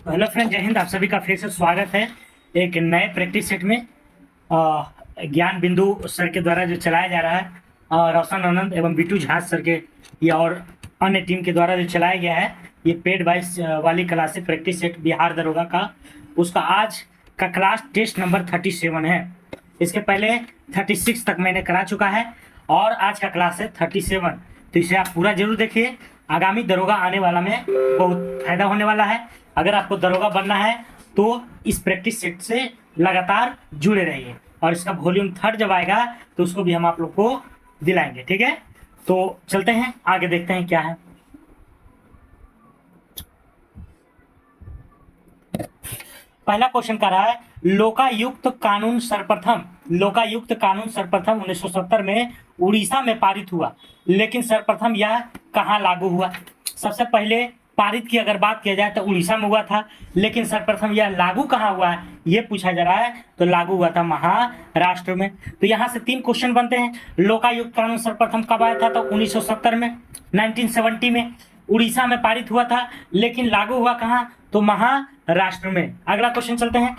तो hello friend, जय हिंद। आप सभी का फिर से स्वागत है एक नए प्रैक्टिस सेट में। ज्ञान बिंदु सर के द्वारा जो चलाया जा रहा है, रोशन आनंद एवं बिटू झा सर के या और अन्य टीम के द्वारा जो चलाया गया है, ये पेड वाइज वाली क्लास है प्रैक्टिस सेट बिहार दरोगा का। उसका आज का क्लास टेस्ट नंबर 37 है। इसके पहले 36 तक मैंने करा चुका है और आज का क्लास है 37। तो इसे आप पूरा जरूर देखिए। आगामी दरोगा आने वाला में बहुत फायदा होने वाला है। अगर आपको दरोगा बनना है तो इस प्रैक्टिस सेट से लगातार जुड़े रहिए और इसका वॉल्यूम 3 जब आएगा तो उसको भी हम आप लोग को दिलाएंगे, ठीक है। तो चलते हैं आगे, देखते हैं क्या है। पहला क्वेश्चन कर रहा है, लोकायुक्त कानून सर्वप्रथम 1970 में उड़ीसा में पारित हुआ, लेकिन सर्वप्रथम यह कहाँ लागू हुआ। सबसे पहले पारित की अगर बात किया जाए तो उड़ीसा में हुआ था, लेकिन सर्वप्रथम यह लागू कहाँ हुआ है ये पूछा जा रहा है। तो लागू हुआ था महाराष्ट्र में। तो यहाँ से 3 क्वेश्चन बनते हैं। लोकायुक्त कानून सर्वप्रथम कब आया था? तो 1970 में, 1970 में उड़ीसा में पारित हुआ था, लेकिन लागू हुआ कहाँ? तो महाराष्ट्र में। अगला क्वेश्चन चलते हैं।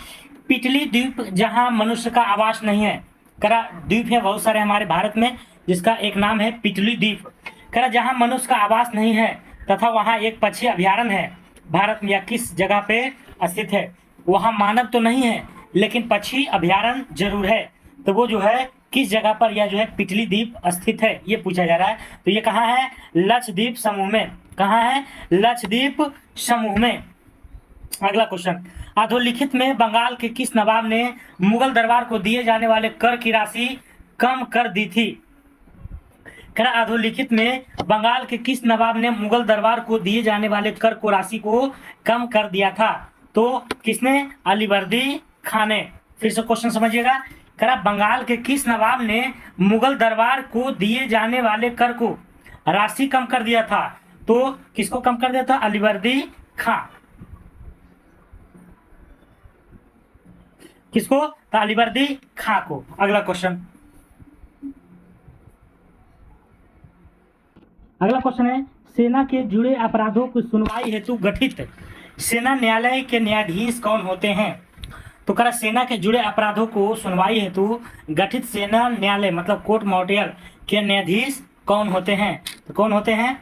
पिटली द्वीप जहां मनुष्य का आवास नहीं है। करा द्वीप है बहुत सारे हमारे भारत में, जिसका एक नाम है पिटली द्वीप। करा जहां मनुष्य का आवास नहीं है तथा वहां एक पक्षी अभ्यारण्य है, भारत में या किस जगह पे स्थित है? वहां मानव तो नहीं है लेकिन पक्षी अभ्यारण्य जरूर है। तो वो जो है किस जगह पर यह जो है पिटली द्वीप स्थित है ये पूछा जा रहा है। तो ये कहाँ है? लक्षद्वीप समूह में। कहाँ है? लक्षद्वीप समूह में। अगला क्वेश्चन, अधोलिखित में बंगाल के किस नवाब ने मुगल दरबार को दिए जाने वाले कर की राशि कम कर दी थी? अधोलिखित में बंगाल के किस नवाब ने मुगल दरबार को दिए जाने वाले कर को राशि को कम कर दिया था? तो किसने? अलीवर्दी खान ने। फिर से क्वेश्चन समझिएगा। बंगाल के किस नवाब ने मुगल दरबार को दिए जाने वाले कर को राशि कम कर दिया था? तो किसको कम कर दिया था? अलीवर्दी खान। किसको? तो अलीवर्दी खान को। अगला क्वेश्चन, है सेना के जुड़े अपराधों की सुनवाई हेतु गठित सेना न्यायालय के न्यायाधीश कौन होते हैं? तो करा सेना के जुड़े अपराधों को सुनवाई हेतु गठित सेना न्यायालय मतलब कोर्ट मार्टियल के न्यायाधीश कौन होते हैं? तो कौन होते हैं?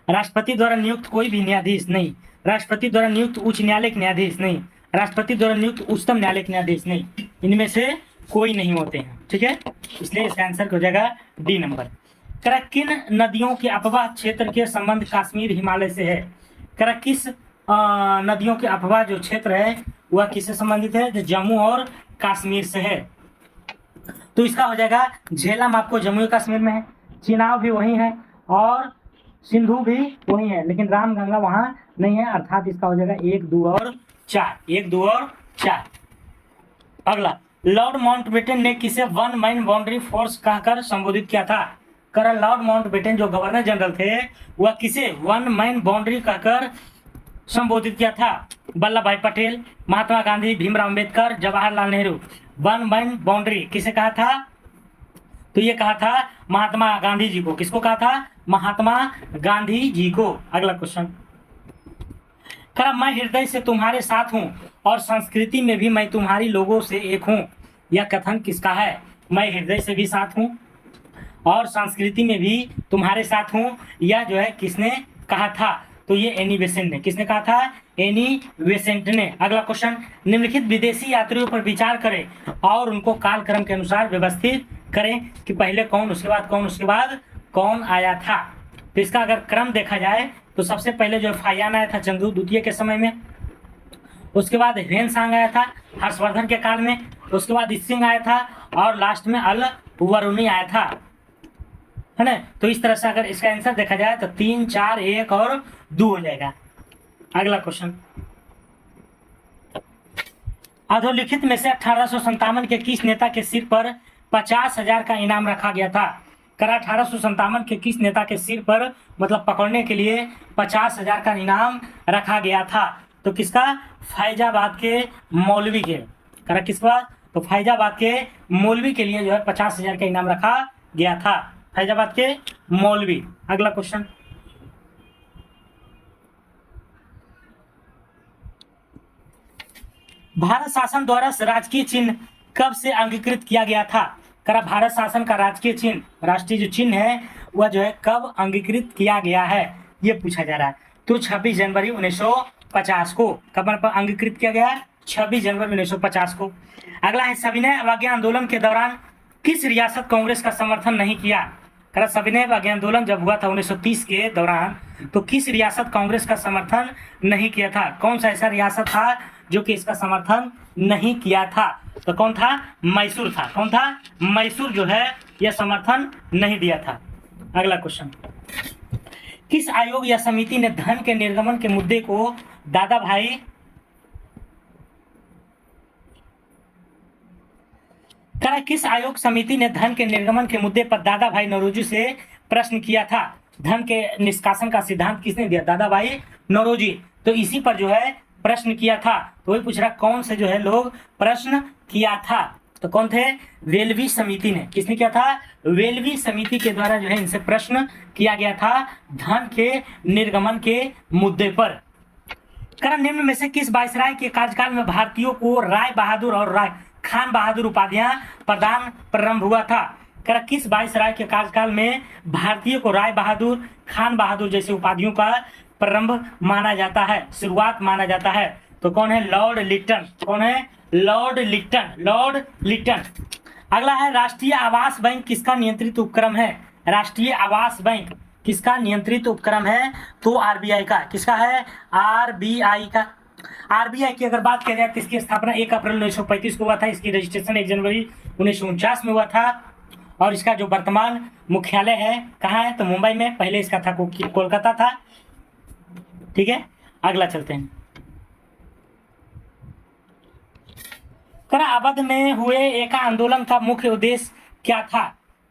राष्ट्रपति द्वारा नियुक्त कोई भी न्यायाधीश नहीं, राष्ट्रपति द्वारा नियुक्त उच्च न्यायालय के न्यायाधीश नहीं, राष्ट्रपति द्वारा नियुक्त उच्चतम न्यायालय के न्यायाधीश नहीं, इनमें से कोई नहीं होते हैं, ठीक है। इसलिए इसका आंसर हो जाएगा डी नंबर। किन नदियों के अपवाह क्षेत्र के संबंध कश्मीर हिमालय से है? किस नदियों के अपवाह जो क्षेत्र है वह किससे संबंधित है? जो जम्मू और कश्मीर से है। तो इसका हो जाएगा झेलम, आपको जम्मू और कश्मीर में है, चिनाब भी वही है और सिंधु भी वही है, लेकिन रामगंगा वहां नहीं है, अर्थात इसका हो जाएगा 1, 2 और 4। 1, 2 और 4। अगला, लॉर्ड माउंटबेटन ने किसे वन मैन बाउंड्री फोर्स कहकर संबोधित किया था? लॉर्ड माउंटबेटन जो गवर्नर जनरल थे वह किसे वन मैन बाउंड्री कहकर संबोधित किया था? Vallabh Bhai Patel, Mahatma Gandhi, Bhimrao Ambedkar, Jawaharlal Nehru. One man boundary किसे कहा था? तो ये कहा था महात्मा गांधी जी को। किसको कहा था? महात्मा गांधी जी को। अगला क्वेश्चन, मैं हृदय से तुम्हारे साथ हूं और संस्कृति में भी मैं तुम्हारी लोगों से एक हूं, यह कथन किसका है? मैं हृदय से भी साथ हूं और संस्कृति में भी तुम्हारे साथ हूं, यह जो है किसने कहा था? तो ये एनी बेसेंट ने। किसने कहा था? एनी बेसेंट ने। अगला क्वेश्चन, निम्नलिखित विदेशी यात्रियों पर विचार करें और उनको कालक्रम के अनुसार व्यवस्थित करें कि पहले कौन, उसके बाद कौन, उसके बाद कौन आया था। तो इसका अगर क्रम देखा जाए तो सबसे पहले जो फायान आया था चंद्रगुप्त द्वितीय के समय में, उसके बाद ह्वेनसांग आया था हर्षवर्धन के काल में, उसके बाद इसिंग आया था और लास्ट में अल वरुणी आया था, है ना। तो इस तरह से अगर इसका आंसर देखा जाए तो 3, 4, 1 और 2 हो जाएगा। अगला क्वेश्चन, अधोलिखित में से 1857 के किस नेता के सिर पर 50,000 का इनाम रखा गया था? 1857 के किस नेता के सिर पर मतलब पकड़ने के लिए 50,000 का इनाम रखा गया था? तो किसका? फैजाबाद के मौलवी के। किसका? तो फैजाबाद के मौलवी के लिए जो है 50,000 का इनाम रखा गया था, फैजाबाद के मौलवी। अगला क्वेश्चन, भारत शासन द्वारा राजकीय चिन्ह कब से अंगीकृत किया गया था? करा भारत शासन का राजकीय चिन्ह, राष्ट्रीय जो चिन्ह है वह जो है कब अंगीकृत किया गया है, ये पूछा जा रहा है। तो 26 जनवरी 1950 को कब अंगीकृत किया गया? 26 जनवरी 1950 को। अगला है सविनय अवज्ञा आंदोलन के दौरान किस रियासत कांग्रेस का समर्थन नहीं किया? करा सविनय अवज्ञा आंदोलन जब हुआ था 1930 के दौरान, तो किस रियासत कांग्रेस का समर्थन नहीं किया था? कौन सा ऐसा रियासत था जो कि इसका समर्थन नहीं किया था? तो कौन था? मैसूर था। कौन था? मैसूर जो है यह समर्थन नहीं दिया था। अगला क्वेश्चन, किस आयोग या समिति ने धन के निर्गमन के मुद्दे को दादा भाई किस आयोग समिति ने धन के निर्गमन के मुद्दे पर दादा भाई नौरोजी से प्रश्न किया था? धन के निष्कासन का सिद्धांत किसने दिया? दादा भाई नौरोजी। तो इसी पर जो है प्रश्न किया था। तो वही पूछ रहा कौन से जो है लोग प्रश्न किया था? तो कौन थे? वेलवी समिति ने। किसने किया था? वेलवी समिति के द्वारा जो है इनसे प्रश्न किया गया था धन के निर्गमन के मुद्दे पर। करण निम्न में से किस वायसराय के कार्यकाल में भारतीयों को राय बहादुर और राय खान बहादुर उपाधियां प्रदान प्रारंभ हुआ था? कर किस वायसराय के कार्यकाल में भारतीयों को राय बहादुर, खान बहादुर जैसे उपाधियों का प्रारंभ माना जाता है, शुरुआत माना जाता है? तो कौन है? लॉर्ड लिटन। कौन है? लॉर्ड लिटन। लॉर्ड लिटन। अगला है राष्ट्रीय आवास बैंक किसका नियंत्रित उपक्रम है? राष्ट्रीय आवास बैंक किसका नियंत्रित उपक्रम है? तो आरबीआई का। किसका है? आरबीआई का। आरबीआई की अगर बात किया जाए तो इसकी स्थापना 1 अप्रैल 1935 को हुआ था। इसकी रजिस्ट्रेशन 1 जनवरी 1949 में हुआ था। और इसका जो वर्तमान मुख्यालय है कहाँ है? तो मुंबई में। पहले इसका था कोलकाता था। ठीक है, अगला चलते हैं। अवध में हुए एका आंदोलन का मुख्य उद्देश्य क्या था?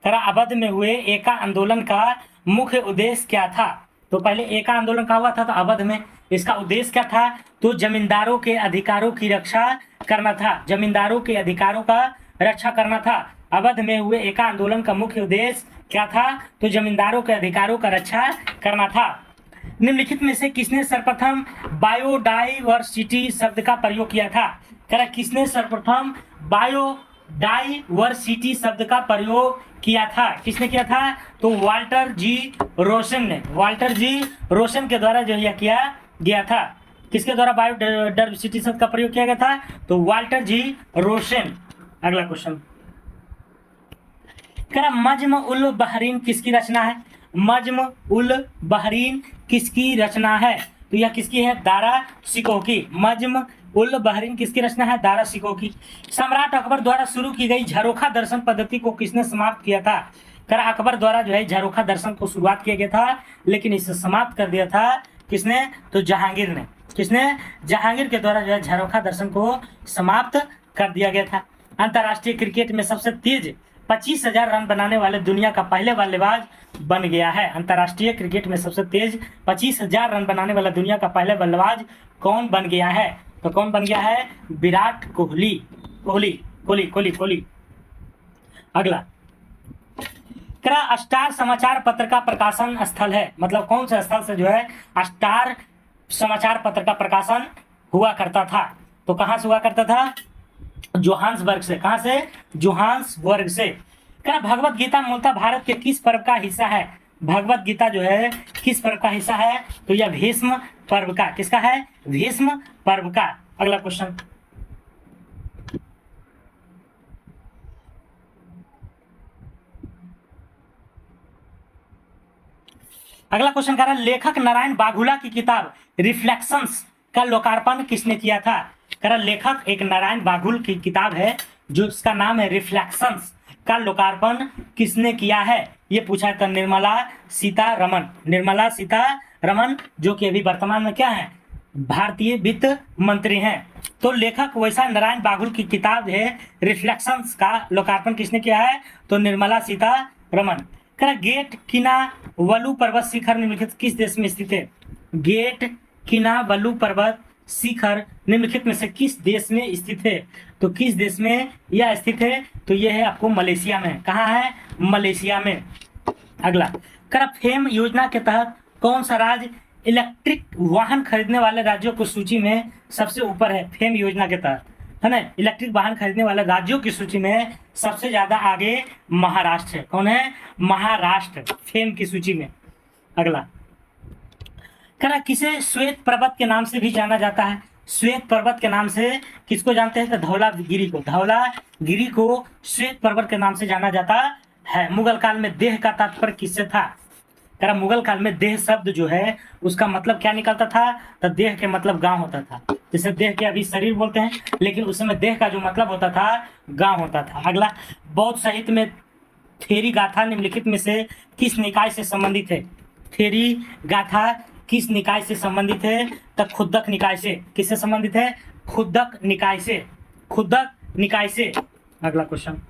अवध में हुए एका आंदोलन का मुख्य उद्देश्य क्या था? तो पहले एका आंदोलन का हुआ था तो अवध में इसका उद्देश्य क्या था? तो जमींदारों के अधिकारों की रक्षा करना था। जमींदारों के अधिकारों का रक्षा करना था। अवध में हुए एका आंदोलन का मुख्य उद्देश्य क्या था? तो जमींदारों के अधिकारों का रक्षा करना था। निम्नलिखित में से किसने सर्वप्रथम बायोडाइवर्सिटी शब्द का प्रयोग किया था? किसने सर्वप्रथम बायोडाइवर्सिटी शब्द का प्रयोग किया था? किसने किया था? तो वाल्टर जी रोशन ने। वाल्टर जी रोशन के द्वारा जो यह किया गया था। किसके द्वारा बायोडाइवर्सिटी शब्द का प्रयोग किया गया था? तो वाल्टर जी रोशन। अगला क्वेश्चन, मज्म उल बहरीन किसकी रचना है? मज्म उल बहरीन किसकी रचना है? तो यह किसकी है? दारा शिकोह की। मज्म उल बहरीन किसकी रचना है? दारा शिकोह की। सम्राट अकबर द्वारा शुरू की गई झरोखा दर्शन पद्धति को किसने समाप्त किया था? अकबर द्वारा जो है झरोखा दर्शन को शुरुआत किया गया था, लेकिन इसे समाप्त कर दिया था किसने? तो जहांगीर ने। किसने? जहांगीर के द्वारा जो है झरोखा दर्शन को समाप्त कर दिया गया था। अंतर्राष्ट्रीय क्रिकेट में सबसे तेज 25,000 रन बनाने वाले दुनिया का पहले बल्लेबाज बन गया है। अंतर्राष्ट्रीय क्रिकेट में सबसे तेज 25,000 रन बनाने वाला दुनिया का पहले बल्लेबाज कौन बन गया है? तो कौन बन गया है? विराट कोहली। कोहली कोहली कोहली कोहली। अगला, स्टार समाचार पत्र का प्रकाशन स्थल है, मतलब कौन से स्थल से जो है स्टार समाचार पत्र का प्रकाशन हुआ करता था? तो कहां से हुआ करता था? जोहान्सबर्ग से। कहां से? जोहान्सबर्ग से। भगवत गीता मूलतः भारत के किस पर्व का हिस्सा है? भगवत गीता जो है किस पर्व का हिस्सा है? तो यह भीष्म पर्व का। किसका है? भीष्म पर्व का। अगला क्वेश्चन, अगला क्वेश्चन कह रहा है लेखक नारायण बाघुला की किताब रिफ्लेक्शंस का लोकार्पण किसने किया था? कह रहा लेखक एक नारायण बाघुल की किताब है जो इसका नाम है रिफ्लेक्शंस का लोकार्पण किसने किया है? ये पूछा था निर्मला सीतारमण। निर्मला सीतारमण जो कि अभी वर्तमान में क्या है? भारतीय वित्त मंत्री हैं। तो लेखक वैसा नारायण बाघुल की किताब है रिफ्लेक्शंस का लोकार्पण किसने किया है? तो निर्मला सीतारमण। गेट किनावलु पर्वत शिखर निम्नलिखित किस देश में स्थित है? गेट किनावलु पर्वत शिखर निम्नलिखित में से किस देश में स्थित है? तो किस देश में यह स्थित है? तो यह है आपको मलेशिया में। कहाँ है? मलेशिया में। अगला, फेम योजना के तहत कौन सा राज्य इलेक्ट्रिक वाहन खरीदने वाले राज्यों को सूची में सबसे ऊपर है? फेम योजना के तहत है ना। इलेक्ट्रिक वाहन खरीदने वाले राज्यों की सूची में सबसे ज्यादा आगे महाराष्ट्र है। कौन है? महाराष्ट्र, फेम की सूची में। अगला करा किसे श्वेत पर्वत के नाम से भी जाना जाता है? श्वेत पर्वत के नाम से किसको जानते हैं? तो धौलागिरी को। धौलागिरी को श्वेत पर्वत के नाम से जाना जाता है। मुगल काल में देह का तात्पर्य किससे था? करा मुगल काल में देह शब्द जो है उसका मतलब क्या निकलता था? तो देह के मतलब गांव होता था। जैसे देह के अभी शरीर बोलते हैं, लेकिन उस समय देह का जो मतलब होता था गांव होता था। अगला बौद्ध साहित्य में थेरी गाथा निम्नलिखित में से किस निकाय से संबंधित है? थेरी गाथा किस निकाय से संबंधित है? तो खुद्दक निकाय से। किससे संबंधित है? खुद्दक निकाय से। खुद्दक निकाय से। अगला क्वेश्चन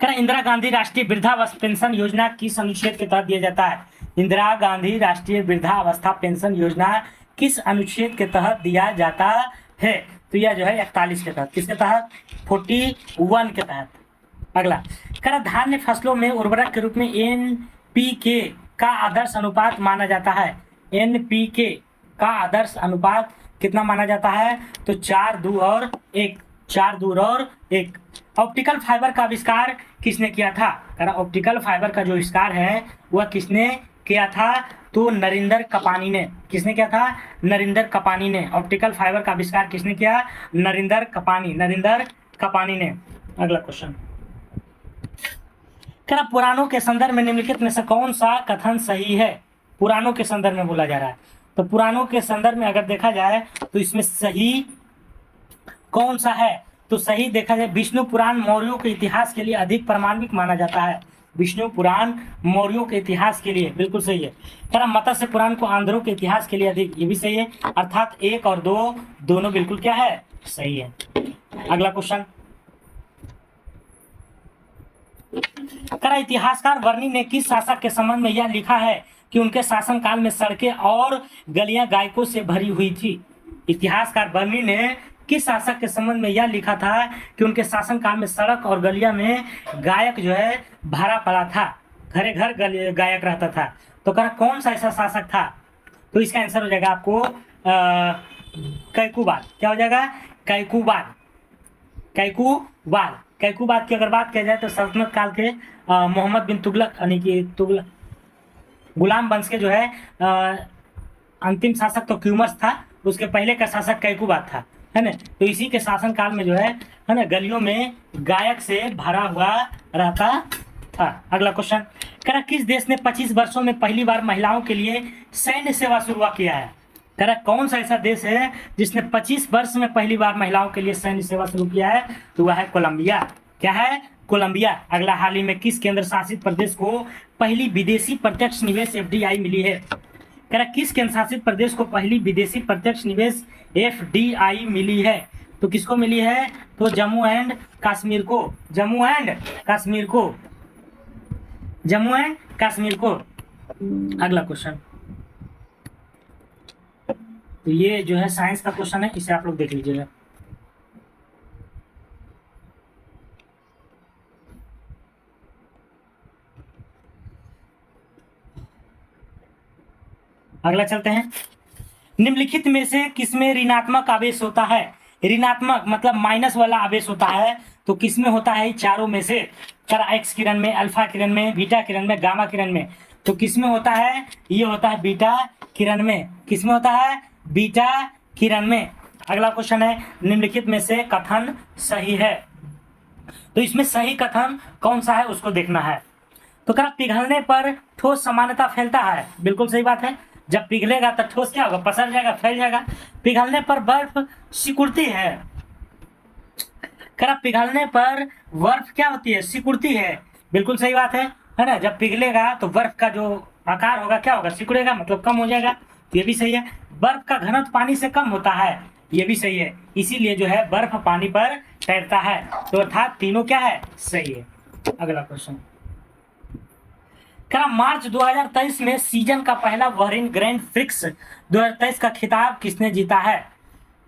करा इंदिरा गांधी राष्ट्रीय वृद्धावस्था पेंशन योजना किस अनुच्छेद के तहत दिया जाता है? इंदिरा गांधी राष्ट्रीय वृद्धावस्था पेंशन योजना किस अनुच्छेद के तहत दिया जाता है? तो यह जो है 41 के तहत। किसके तहत? 41 के तहत। अगला करा धान्य फसलों में उर्वरक के रूप में एनपीके का आदर्श अनुपात माना जाता है। एनपीके का आदर्श अनुपात कितना माना जाता है? तो 4, 2 और 1। 4, 2 और 1। ऑप्टिकल फाइबर का आविष्कार किसने किया था? करा ऑप्टिकल फाइबर का जो आविष्कार है वह किसने किया था? तो नरेंद्र कपानी ने। किसने किया था? नरेंद्र कपानी ने। ऑप्टिकल फाइबर का आविष्कार किसने किया? नरेंद्र कपानी। नरेंद्र कपानी ने। अगला क्वेश्चन करा पुराणों के संदर्भ में निम्नलिखित में से कौन सा कथन सही है? पुराणों के संदर्भ में बोला जा रहा है, तो पुराणों के संदर्भ में अगर देखा जाए तो इसमें सही कौन सा है? तो सही देखा जाए विष्णु पुराण मौर्यों के इतिहास के लिए अधिक प्रामाणिक माना जाता है। विष्णु पुराण मौर्यों के इतिहास के लिए बिल्कुल सही है। करा मत्स्य पुराण को आंध्रों के इतिहास के लिए अधिक, ये भी सही है। अर्थात 1 और 2 दोनों बिल्कुल क्या है? सही है। अगला क्वेश्चन करा इतिहासकार वर्णी ने किस शासक के संबंध में यह लिखा है कि उनके शासनकाल में सड़कें और गलियां गायकों से भरी हुई थी? इतिहासकार वर्णी ने किस शासक के संबंध में यह लिखा था कि उनके शासनकाल में सड़क और गलियां में गायक जो है भरा पड़ा था, घरे घर गायक रहता था? तो करा कौन सा ऐसा शासक था? तो इसका आंसर हो जाएगा आपको कैकुबाद। क्या हो जाएगा? कैकुबाद। कैकुबाद। कैकुबाद की अगर बात किया जाए तो सल्तनत काल के मोहम्मद बिन तुगलक यानी कि तुगलक गुलाम वंश के जो है अंतिम शासक तो क्यूमर्स था, उसके पहले का शासक कैकुबाद था, है ना। तो इसी के शासन काल में जो है ना, गलियों में गायक से भरा हुआ रहता था। अगला क्वेश्चन करा किस देश ने 25 वर्षों में पहली बार महिलाओं के लिए सैन्य सेवा शुरू किया है? करा कौन सा ऐसा देश है जिसने 25 वर्ष में पहली बार महिलाओं के लिए सैन्य सेवा शुरू किया है? तो वह है कोलंबिया। क्या है? कोलंबिया। अगला हाल ही में किस केंद्र शासित प्रदेश को पहली विदेशी प्रत्यक्ष निवेश FDI मिली है? करा किस केंद्र शासित प्रदेश को पहली विदेशी प्रत्यक्ष निवेश FDI मिली है? तो किसको मिली है? तो जम्मू एंड कश्मीर को। जम्मू एंड कश्मीर को। जम्मू एंड कश्मीर को। अगला क्वेश्चन तो ये जो है साइंस का क्वेश्चन है, इसे आप लोग देख लीजिएगा। अगला चलते हैं। निम्नलिखित में से किसमें ऋणात्मक आवेश होता है? ऋणात्मक मतलब माइनस वाला आवेश होता है, तो किसमें होता है? चारों में से। एक्स किरण में, अल्फा किरण में, बीटा किरण में, गामा किरण में। तो किसमें होता है? ये होता है बीटा किरण में। किसमें होता है? बीटा किरण में। अगला क्वेश्चन है निम्नलिखित में से कथन सही है? तो इसमें सही कथन कौन सा है उसको देखना है। तो करा पिघलने पर ठोस सामान्यतः फैलता है। बिल्कुल सही बात है। जब पिघलेगा तो ठोस क्या होगा? पसर जाएगा, फैल जाएगा। पिघलने पर बर्फ सिकुड़ती है। करा पिघलने पर बर्फ क्या होती है? सिकुड़ती है। बिल्कुल सही बात है ना। जब पिघलेगा तो बर्फ का जो आकार होगा क्या होगा? सिकुड़ेगा, मतलब कम हो जाएगा। ये भी सही है। बर्फ का घनत्व पानी से कम होता है। ये भी सही है। इसीलिए जो है बर्फ पानी पर तैरता है। तो अर्थात तीनों क्या है? सही है। अगला क्वेश्चन क्या मार्च 2023 में सीजन का पहला बहरीन ग्रैंड प्रिक्स 2023 का खिताब किसने जीता है?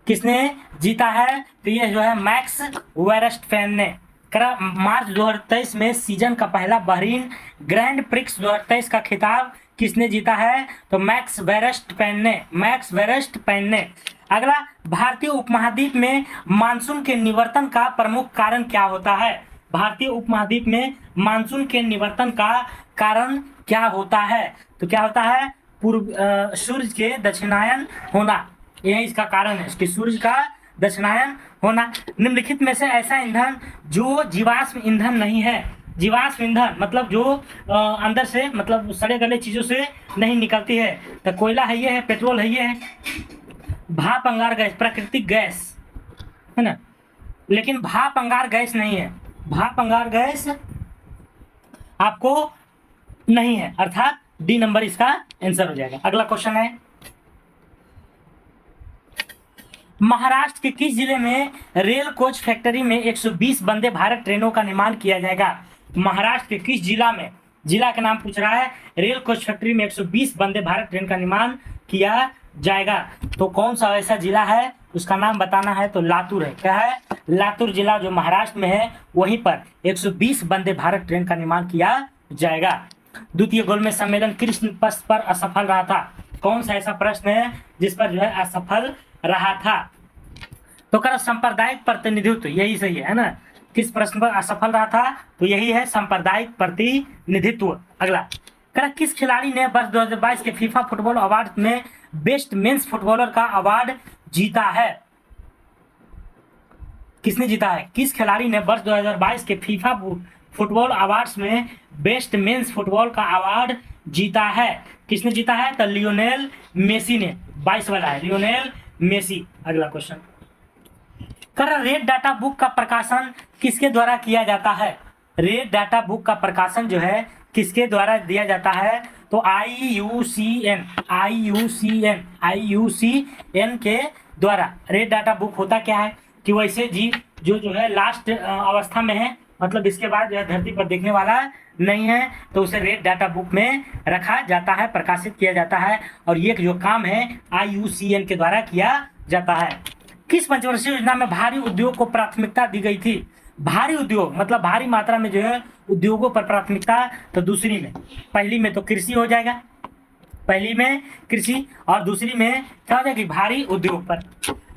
किसने जीता है? तो ये जो है मैक्स वेरस्टैपेन ने। मार्च 2023 में सीजन का पहला बहरीन ग्रैंड प्रिक्स 2023 का खिताब किसने जीता है? तो मैक्स वेरस्टपेन ने। अगला, भारतीय उपमहाद्वीप में मानसून के निवर्तन का प्रमुख कारण क्या होता है? भारतीय उपमहाद्वीप में मानसून के निवर्तन का कारण क्या होता है? तो क्या होता है? सूर्य के दक्षिणायन होना, यही इसका कारण है कि सूर्य का दक्षिणायन होना। निम्नलिखित में से ऐसा ईंधन जो जीवाश्म ईंधन नहीं है, जीवाश्म ईंधन मतलब जो अंदर से मतलब सड़े गले चीजों से नहीं निकलती है, तो कोयला है, ये है, पेट्रोल है, ये है, भाप अंगार गैस, प्राकृतिक गैस है ना, लेकिन भाप अंगार गैस नहीं है, भाप अंगार गैस आपको नहीं है, अर्थात डी नंबर इसका आंसर हो जाएगा। अगला क्वेश्चन है, महाराष्ट्र के किस जिले में रेल कोच फैक्ट्री में 120 वंदे भारत ट्रेनों का निर्माण किया जाएगा? महाराष्ट्र के किस जिला में, जिला का नाम पूछ रहा है, रेल कोच फैक्ट्री में 120 वंदे भारत ट्रेन का निर्माण किया जाएगा? तो कौन सा ऐसा जिला है, उसका नाम बताना है। तो लातूर है, क्या है? लातूर जिला जो महाराष्ट्र में है, वहीं पर 120 वंदे भारत ट्रेन का निर्माण किया जाएगा। द्वितीय गोलमेज सम्मेलन किस प्रश्न पर असफल रहा था? कौन सा ऐसा प्रश्न है जिस पर जो है असफल रहा था? तो कर सांप्रदायिक प्रतिनिधित्व, यही सही है ना। किस प्रश्न पर असफल रहा था? तो यही है सांप्रदायिक प्रतिनिधित्व। अगला, कर किस खिलाड़ी ने वर्ष 2022 के फीफा फुटबॉल अवार्ड में बेस्ट मेंस फुटबॉलर का अवार्ड जीता है? किसने जीता है? किस खिलाड़ी ने वर्ष 2022 के फीफा फुटबॉल अवार्ड्स में बेस्ट मेंस फुटबॉल का अवार्ड जीता है? किसने जीता है? तो लियोनेल मेसी ने, 22 वाला है, लियोनेल मेसी। अगला क्वेश्चन, कर रेड डाटा बुक का प्रकाशन किसके द्वारा किया जाता है? रेड डाटा बुक का प्रकाशन जो है किसके द्वारा दिया जाता है? तो IUCN के द्वारा। रेड डाटा बुक होता क्या है कि वैसे जी जो है लास्ट अवस्था में है, मतलब इसके बाद जो है धरती पर देखने वाला नहीं है, तो उसे रेड डाटा बुक में रखा जाता है, प्रकाशित किया जाता है, और ये जो काम है IUCN के द्वारा किया जाता है। किस पंचवर्षीय योजना में भारी उद्योग को प्राथमिकता दी गई थी? भारी उद्योग मतलब भारी मात्रा में जो है उद्योगों पर प्राथमिकता, तो दूसरी में, पहली में तो कृषि हो जाएगा, पहली में कृषि, और दूसरी में क्या हो जाएगी? भारी उद्योग पर।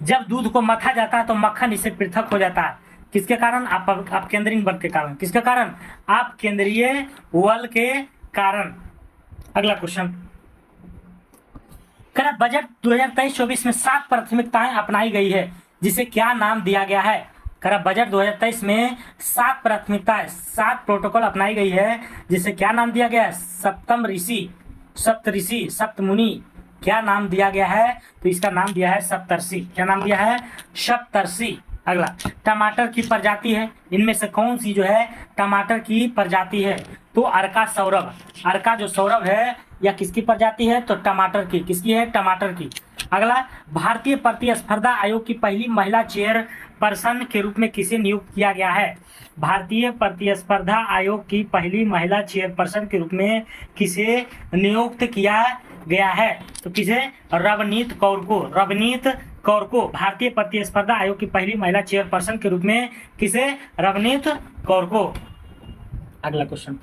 जब दूध को मथा जाता है तो मक्खन इससे पृथक हो जाता है, किसके कारण? आप केंद्रीय बल के कारण। किसके कारण? आप केंद्रीय बल के कारण। अगला क्वेश्चन, कर बजट 2023-24 में 7 प्राथमिकताएं अपनाई गई है, जिसे क्या नाम दिया गया है? कर बजट 2023 में 7 प्राथमिकताएं, 7 प्रोटोकॉल अपनाई गई है, जिसे क्या नाम दिया गया है? सप्तऋषि, सप्तमुनि, क्या नाम दिया गया है? तो इसका नाम दिया है सप्तर्षि। क्या नाम दिया है? सप्तर्षि। अगला, टमाटर की प्रजाति है, इनमें से कौन सी जो है टमाटर की प्रजाति है? तो अर्का सौरभ, अर्का जो सौरभ है या किसकी प्रजाति है? तो टमाटर की। किसकी है? टमाटर की। अगला, भारतीय प्रतिस्पर्धा आयोग की पहली महिला चेयरपर्सन के रूप में किसे नियुक्त किया गया है? भारतीय प्रतिस्पर्धा आयोग की पहली महिला चेयरपर्सन के रूप में किसे नियुक्त किया गया है? तो किसे? रवनीत कौर को। रवनीत कौर को भारतीय प्रतिस्पर्धा आयोग की पहली महिला चेयरपर्सन के रूप में किसे? रवनीत कौर को। अगला क्वेश्चन,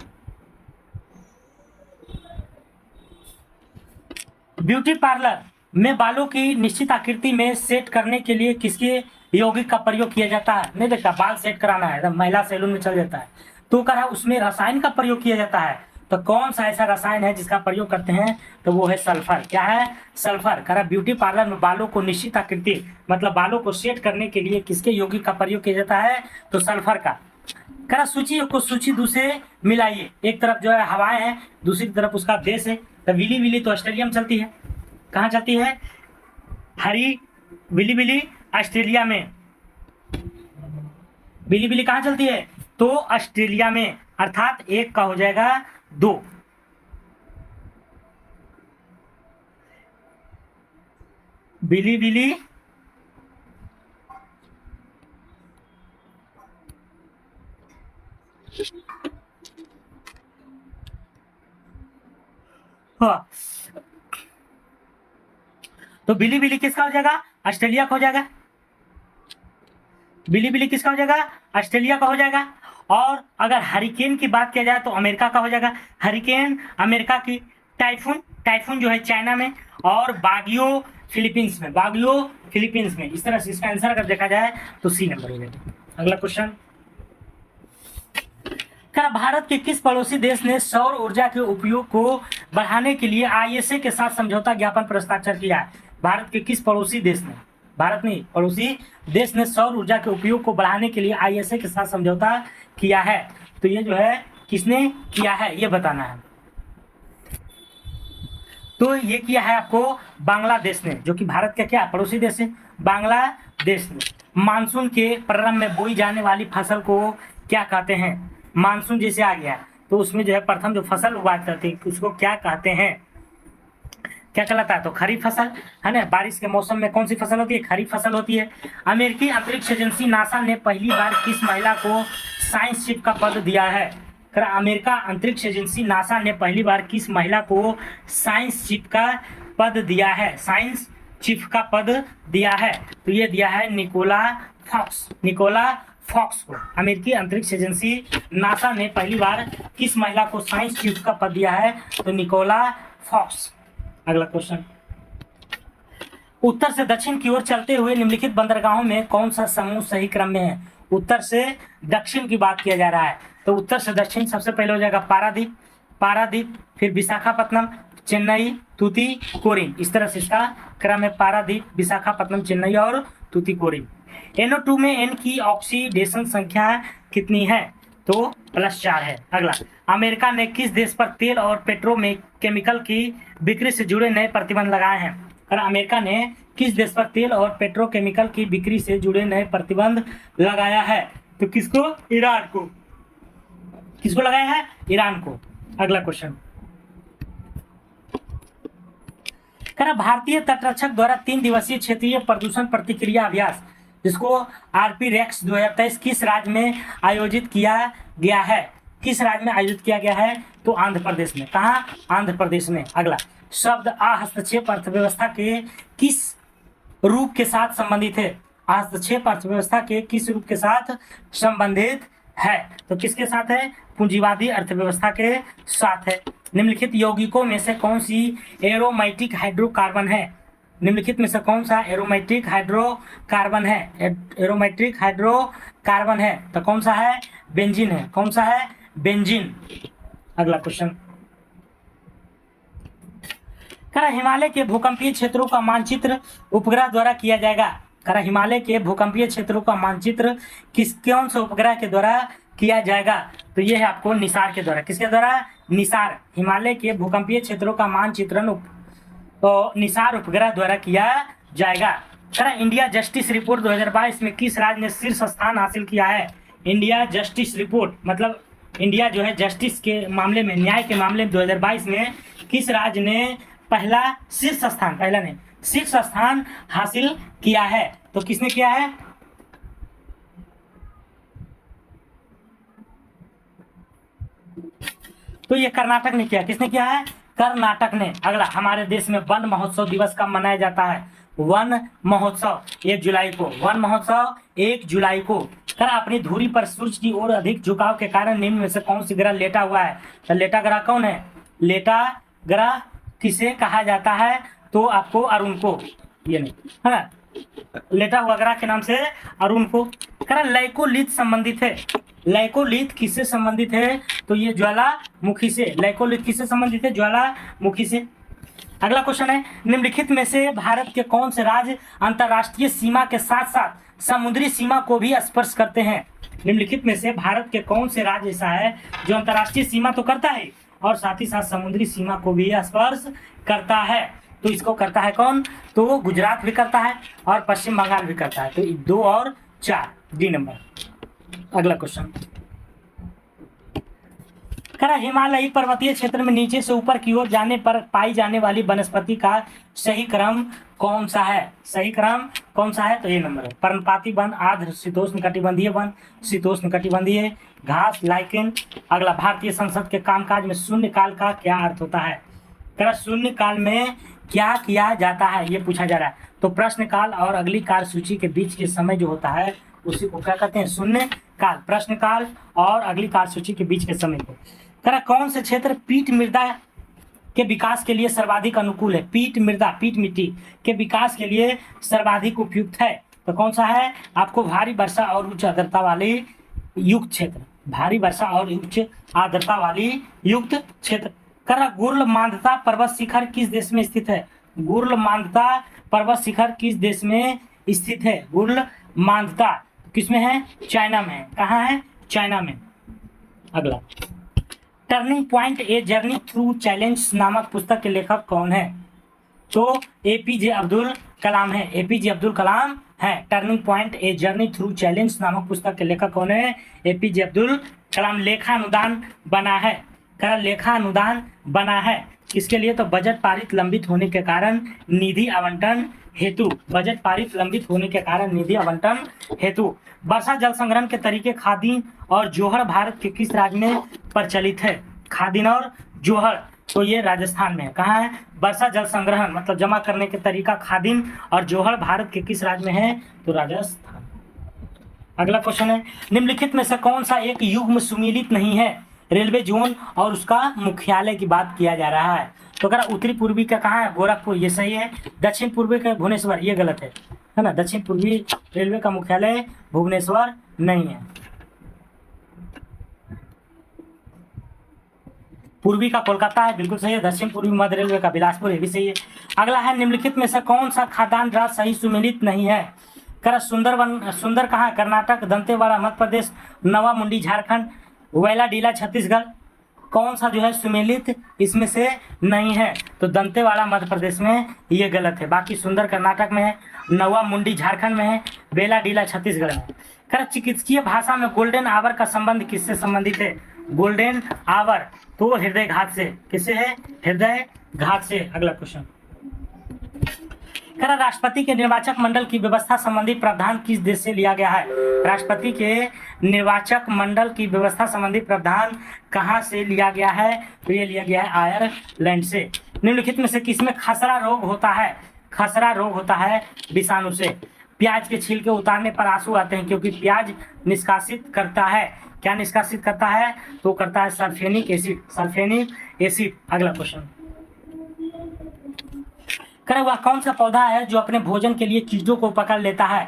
ब्यूटी पार्लर में बालों की निश्चित आकृति में सेट करने के लिए किसके यौगिक का प्रयोग किया जाता है? नहीं देखा, बाल सेट कराना है, महिला सैलून में चल जाता है, तो कहा उसमें रसायन का प्रयोग किया जाता है। तो कौन सा ऐसा रसायन है जिसका प्रयोग करते हैं? तो वो है सल्फर। क्या है? सल्फर। कहा ब्यूटी पार्लर में बालों को निश्चित आकृति मतलब बालों को सेट करने के लिए किसके यौगिक का प्रयोग किया जाता है? तो सल्फर का। कहा सूची को सूची दूसरे मिलाइए, एक तरफ जो है हवाएं हैं, दूसरी तरफ उसका देश है। तो विली विली तो ऑस्ट्रेलिया में चलती है, कहाँ चलती है? हरी विली विली ऑस्ट्रेलिया में। विली विली कहाँ चलती है? तो ऑस्ट्रेलिया में, अर्थात एक का हो जाएगा 2। बिली बिली हाँ, तो बिली बिली किसका हो जाएगा? ऑस्ट्रेलिया का हो जाएगा। बिली बिली किसका हो जाएगा? ऑस्ट्रेलिया का हो जाएगा। और अगर हरिकेन की बात किया जाए तो अमेरिका का हो जाएगा। हरिकेन अमेरिका की, टाइफून, टाइफून जो है चाइना में, और बागियो फिलीपींस में, बागियो फिलीपींस में। इस तरह से इसका आंसर अगर देखा जाए तो सी नंबर हो जाएगा। अगला क्वेश्चन, क्या भारत के किस पड़ोसी देश ने सौर ऊर्जा के उपयोग को बढ़ाने के लिए आईएसए के साथ समझौता ज्ञापन पर हस्ताक्षर किया है? भारत के किस पड़ोसी देश ने, भारत नहीं पड़ोसी देश ने सौर ऊर्जा के उपयोग को बढ़ाने के लिए आईएसए के साथ समझौता किया है? तो ये जो है किसने किया है ये बताना है। तो ये किया है आपको बांग्लादेश ने, जो कि भारत का क्या पड़ोसी देश है, बांग्लादेश ने। मानसून के प्रारंभ में बोई जाने वाली फसल को क्या कहते हैं? मानसून जैसे आ गया तो उसमें जो है प्रथम जो फसल उगाई जाती है उसको क्या कहते हैं, क्या कहलाता है? तो खरीफ फसल है ना। बारिश के मौसम में कौन सी फसल होती है? खरीफ फसल होती है। अमेरिकी अंतरिक्ष एजेंसी नासा ने पहली बार किस महिला को साइंस शिप का पद दिया है? अमेरिका अंतरिक्ष एजेंसी नासा ने पहली बार किस महिला को साइंस शिप का पद दिया है? साइंस शिप का पद दिया है, तो ये दिया है निकोला फॉक्स, निकोला फॉक्स को। अमेरिकी अंतरिक्ष एजेंसी नासा ने पहली बार किस महिला को साइंस शिप का पद दिया है? तो निकोला फॉक्स। अगला क्वेश्चन, उत्तर से दक्षिण की ओर चलते हुए निम्नलिखित बंदरगाहों में कौन सा समूह सही क्रम में है? उत्तर से दक्षिण की बात किया जा रहा है, तो उत्तर से दक्षिण सबसे पहले हो जाएगा पारादीप, पारादीप, फिर विशाखापत्तनम, चेन्नई, तूतीकोरिन। इस तरह से इसका क्रम है, पारादीप, विशाखापत्तनम, चेन्नई और तूतीकोरिन। NO2 में N की ऑक्सीडेशन संख्या कितनी है? तो +4 है। अगला, अमेरिका ने किस देश पर तेल और पेट्रोकेमिकल की बिक्री से जुड़े नए प्रतिबंध लगाए हैं? और अमेरिका ने किस देश पर तेल और पेट्रोकेमिकल की बिक्री से जुड़े नए प्रतिबंध लगाया है? तो किसको? ईरान को। किसको लगाया है? ईरान को। अगला क्वेश्चन, भारतीय तटरक्षक द्वारा 3 दिवसीय क्षेत्रीय प्रदूषण प्रतिक्रिया अभ्यास, जिसको आरपी रेक्स 2023 किस राज्य में आयोजित किया गया है? किस राज्य में आयोजित किया गया है? तो आंध्र प्रदेश में। कहाँ? आंध्र प्रदेश में। अगला, शब्द हस्तक्षेप अर्थव्यवस्था के किस रूप के साथ संबंधित है? हस्तक्षेप अर्थव्यवस्था के किस रूप के साथ संबंधित है? तो किसके साथ है? पूंजीवादी अर्थव्यवस्था के साथ है। निम्नलिखित यौगिकों में से कौन सी एरोमेटिक हाइड्रोकार्बन है? निम्नलिखित में से कौन सा एरोमेटिक हाइड्रोकार्बन है? एरोमेटिक हाइड्रोकार्बन है तो कौन सा है? बेंजीन है। कौन सा है? बेंजीन। अगला क्वेश्चन, हिमालय के भूकंपीय क्षेत्रों का मानचित्र उपग्रह द्वारा किया जाएगा। हिमालय के भूकंपीय क्षेत्रों का मानचित्र कौन से उपग्रह के द्वारा किया जाएगा? तो ये है आपको निसार के द्वारा। किसके द्वारा? निसार। हिमालय के भूकंपीय क्षेत्रों का मानचित्रण निसार उपग्रह द्वारा किया जाएगा। इंडिया जस्टिस रिपोर्ट 2022 में किस राज्य ने शीर्ष स्थान हासिल किया है? इंडिया जस्टिस रिपोर्ट मतलब इंडिया जो है जस्टिस के मामले में, न्याय के मामले में 2022 में किस राज्य ने पहला शीर्ष स्थान, पहला नहीं शीर्ष स्थान हासिल किया है? तो किसने किया है? तो ये कर्नाटक ने किया। किसने किया है? कर्नाटक ने। अगला, हमारे देश में वन महोत्सव दिवस कब मनाया जाता है? वन महोत्सव 1 जुलाई को। वन महोत्सव 1 जुलाई को। अपनी धुरी पर सूर्य की ओर अधिक झुकाव के कारण निम्न में से कौन सी ग्रह लेटा हुआ है? तो लेटा ग्रह कौन है? लेटा ग्रह किसे कहा जाता है? तो आपको अरुण को, ये नहीं है ना, लेटा हुआ ग्रह के नाम से अरुण को। लैकोलिथ संबंधित है। लैकोलिथ किससे संबंधित है? तो ये ज्वालामुखी से। लैकोलिथ किससे संबंधित है? ज्वालामुखी से। अगला क्वेश्चन है, निम्नलिखित में से भारत के कौन से राज्य अंतर्राष्ट्रीय सीमा के साथ साथ समुद्री सीमा को भी स्पर्श करते हैं? निम्नलिखित में से भारत के कौन से राज्य ऐसा है जो अंतर्राष्ट्रीय सीमा तो करता है और साथ ही साथ समुद्री सीमा को भी स्पर्श करता है? तो इसको करता है कौन? तो गुजरात भी करता है और पश्चिम बंगाल भी करता है। तो 2 और 4 डी नंबर। अगला क्वेश्चन, हिमालयी पर्वतीय क्षेत्र में नीचे से ऊपर की ओर जाने पर पाई जाने वाली वनस्पति का सही क्रम कौन सा है? सही क्रम कौन सा है? तो ये नंबर है। पर्णपाती वन, आर्द्र शीतोष्ण कटिबंधीय वन, शीतोष्ण कटिबंधीय घास, लाइकेन। अगला, भारतीय संसद के कामकाज में शून्य काल का क्या अर्थ होता है? शून्य काल में क्या किया जाता है, ये पूछा जा रहा है। तो प्रश्न काल और अगली कार्यसूची के बीच के समय जो होता है उसी को क्या कहते हैं? शून्य काल। प्रश्न काल और अगली कार्यसूची के बीच के समय को। कौन से क्षेत्र पीठ मृदा के विकास के लिए सर्वाधिक अनुकूल है? पीट मृदा, पीट मिट्टी के विकास के लिए सर्वाधिक उपयुक्त है? तो कौन सा है आपको? भारी वर्षा और उच्च आर्द्रता वाली युक्त क्षेत्र, भारी वर्षा और उच्च आर्द्रता वाली युक्त क्षेत्र। गुर्ल मांधाता पर्वत शिखर किस देश में स्थित है? गुर्ल मांधाता पर्वत शिखर किस देश में स्थित है? गुर्ल मांधाता किसमें है? चाइना में है। कहाँ है? चाइना में। अगला, turning point a journey through challenge नामक पुस्तक के लेखक कौन है? तो एपीजे अब्दुल कलाम है। एपीजे अब्दुल कलाम है। Turning point a journey through challenge नामक पुस्तक के लेखक कौन है? एपीजे अब्दुल कलाम। लेखानुदान बना है, लेखानुदान बना है किसके लिए? तो बजट पारित लंबित होने के कारण निधि आवंटन हेतु, बजट पारित लंबित होने के कारण निधि आवंटन हेतु। वर्षा जल संग्रहण के तरीके खादीन और जोहड़ भारत के किस राज्य में प्रचलित है? खादीन और जोहड़, तो ये राजस्थान में है। कहाँ है? वर्षा जल संग्रहण मतलब जमा करने के तरीका खादीन और जोहड़ भारत के किस राज्य में है? तो राजस्थान। अगला क्वेश्चन है, निम्नलिखित में से कौन सा एक युग्म सुमेलित नहीं है? रेलवे जोन और उसका मुख्यालय की बात किया जा रहा है। तो अगर उत्तरी पूर्वी का कहाँ है? गोरखपुर, ये सही है। दक्षिण पूर्वी का भुवनेश्वर, ये गलत है ना। दक्षिण पूर्वी रेलवे का मुख्यालय भुवनेश्वर नहीं है। पूर्वी का कोलकाता है, बिल्कुल सही है। दक्षिण पूर्वी मध्य रेलवे का बिलासपुर, ये भी सही है। अगला है, निम्नलिखित में से कौन सा खाद्यान्न राज्य सही सुमेलित नहीं है? सुंदर कहाँ? कर्नाटक, दंतेवाड़ा मध्य प्रदेश, नवा मुंडी झारखंड, वैलाडीला छत्तीसगढ़। कौन सा जो है सुमेलित इसमें से नहीं है? तो दंतेवाड़ा मध्य प्रदेश में, ये गलत है। बाकी सुंदर कर्नाटक में है, नवा मुंडी झारखंड में है, बेलाडीला छत्तीसगढ़ में। चिकित्सकीय भाषा में गोल्डन आवर का संबंध किससे संबंधित है? गोल्डन आवर तो हृदय घात से। किससे है? हृदय घात से। अगला क्वेश्चन, राष्ट्रपति के निर्वाचक मंडल की व्यवस्था संबंधी प्रावधान किस देश से लिया गया है? राष्ट्रपति के निर्वाचक मंडल की व्यवस्था संबंधी प्रावधान कहाँ से लिया गया है? तो ये लिया गया है आयरलैंड से। निम्नलिखित में से किसमें खसरा रोग होता है? खसरा रोग होता है विषाणु से। प्याज के छिलके उतारने पर आंसू आते हैं क्योंकि प्याज निष्कासित करता है। क्या निष्कासित करता है? तो करता है सल्फेनिक एसिड, सल्फेनिक एसिड। अगला क्वेश्चन, वह कौन सा पौधा है जो अपने भोजन के लिए कीटों को पकड़ लेता है?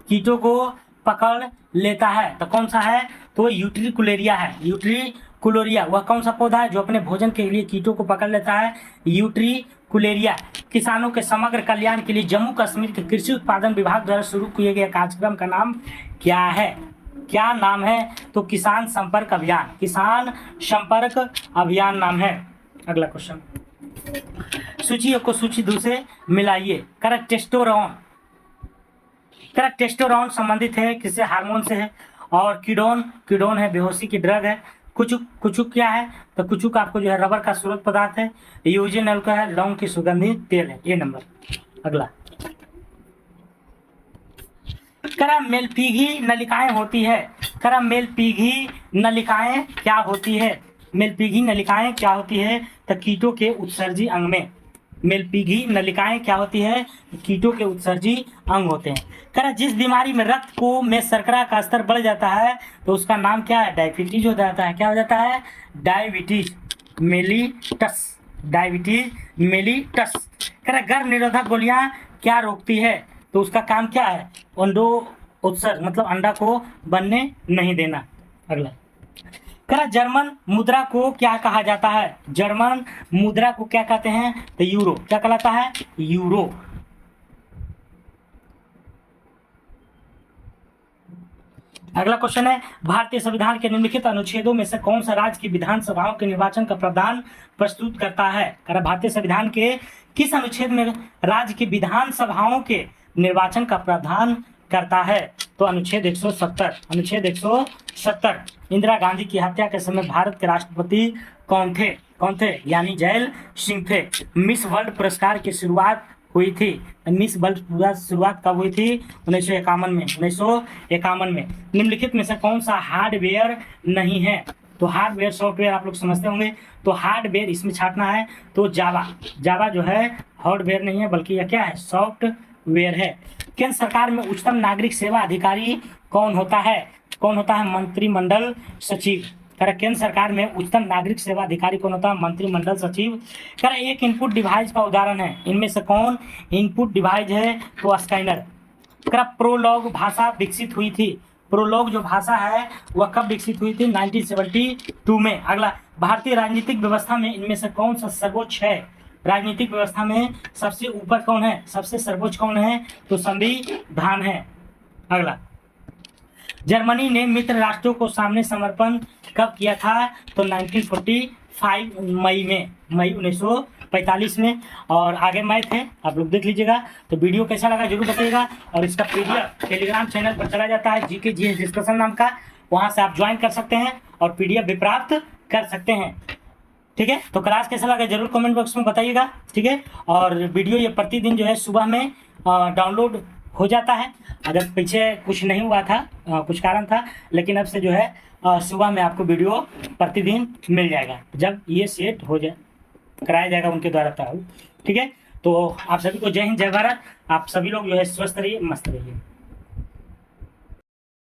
कीटों को पकड़ लेता है, तो कौन सा है? तो यूट्रिकुलेरिया है। यूट्रिकुलेरिया वह कौन सा पौधा है जो अपने भोजन के लिए कीटों को पकड़ लेता है? यूट्रिकुलेरिया। किसानों के समग्र कल्याण के लिए जम्मू कश्मीर के कृषि उत्पादन विभाग द्वारा शुरू किए गए कार्यक्रम का नाम क्या है? क्या नाम है? तो किसान संपर्क अभियान, किसान संपर्क अभियान नाम है। अगला क्वेश्चन, सूची को सूची दूसरे मिलाइए। टेस्टोस्टेरोन, टेस्टोस्टेरोन संबंधित है किससे? हार्मोन से है। और कीडोन है, बेहोशी की ड्रग है। कुचुक क्या है? तो कुचुक आपको जो है रबर का स्रोत पदार्थ है। यूजेनल का है, लौंग की सुगंधित तेल है। ये नंबर। अगला, मेलपीघी नलिकाएं होती है। मेलपीघी नलिकाएं क्या होती है? मेलपीघी नलिकाएं क्या होती है? तो कीटों के उत्सर्जी अंग में। मेलपीघी नलिकाएं क्या होती है? कीटों के उत्सर्जी अंग होते हैं। जिस बीमारी में रक्त को में शर्करा का स्तर बढ़ जाता है तो उसका नाम क्या है? डायबिटीज हो जाता है। क्या हो जाता है? Diabetes mellitus, diabetes mellitus. गर्भ निरोधक गोलियां क्या रोकती है? तो उसका काम क्या है? अंडो उत्सर्ग मतलब अंडा को बनने नहीं देना। अगला, जर्मन मुद्रा को क्या कहा जाता है? जर्मन मुद्रा को क्या कहते हैं? तो यूरो। क्या कहलाता है? यूरो। अगला क्वेश्चन है, भारतीय संविधान के निम्नलिखित अनुच्छेदों में से कौन सा राज्य की विधानसभाओं के निर्वाचन का प्रावधान प्रस्तुत करता है? भारतीय संविधान के किस अनुच्छेद में राज्य की विधानसभाओं के निर्वाचन का प्रावधान करता है? तो अनुच्छेद 170। अनुच्छेद 170। इंदिरा गांधी की हत्या के समय भारत के राष्ट्रपति कौन थे? यानी जैल सिंह थे। मिस वर्ल्ड पुरस्कार की शुरुआत हुई थी। मिस वर्ल्ड शुरुआत कब हुई थी? 1951 में। 1951 में। निम्नलिखित में से कौन सा हार्डवेयर नहीं है? तो हार्डवेयर सॉफ्टवेयर आप लोग समझते होंगे। तो हार्डवेयर इसमें छाटना है तो जावा जो है हार्डवेयर नहीं है बल्कि यह क्या है? सॉफ्टवेयर है। केंद्र सरकार में उच्चतम नागरिक सेवा अधिकारी कौन होता है? मंत्रिमंडल सचिव। कह रहा केंद्र सरकार में उच्चतम नागरिक सेवा अधिकारी कौन होता है? मंत्रिमंडल सचिव। कह रहा एक इनपुट डिवाइस का उदाहरण है, इनमें से कौन इनपुट डिवाइस है? तो स्कैनर। कह रहा प्रोलॉग भाषा विकसित हुई थी, प्रोलॉग जो भाषा है वह कब विकसित हुई थी? 1972 में। अगला, भारतीय राजनीतिक व्यवस्था में इनमें से कौन सा सर्वोच्च है? राजनीतिक व्यवस्था में सबसे ऊपर कौन है? सबसे सर्वोच्च कौन है? तो संविधान है। अगला, जर्मनी ने मित्र राष्ट्रों को सामने समर्पण कब किया था? तो 1945 मई 1945 में। और आगे मैथ है, आप लोग देख लीजिएगा। तो वीडियो कैसा लगा जरूर बताइएगा। और इसका पीडीएफ टेलीग्राम चैनल पर चला जाता है, जीके जीएस डिस्कशन नाम का, वहां से आप ज्वाइन कर सकते हैं और पीडीएफ भी प्राप्त कर सकते हैं। ठीक है, तो क्लास कैसा लगा जरूर कमेंट बॉक्स में बताइएगा। ठीक है, और वीडियो ये प्रतिदिन जो है सुबह में डाउनलोड हो जाता है। अगर पीछे कुछ नहीं हुआ था, कुछ कारण था, लेकिन अब से जो है सुबह में आपको वीडियो प्रतिदिन मिल जाएगा, जब ये सेट हो जाए कराया जाएगा उनके द्वारा तैयार। ठीक है, तो आप सभी को जय हिंद जय भारत। आप सभी लोग जो है स्वस्थ रहिए, मस्त रहिए।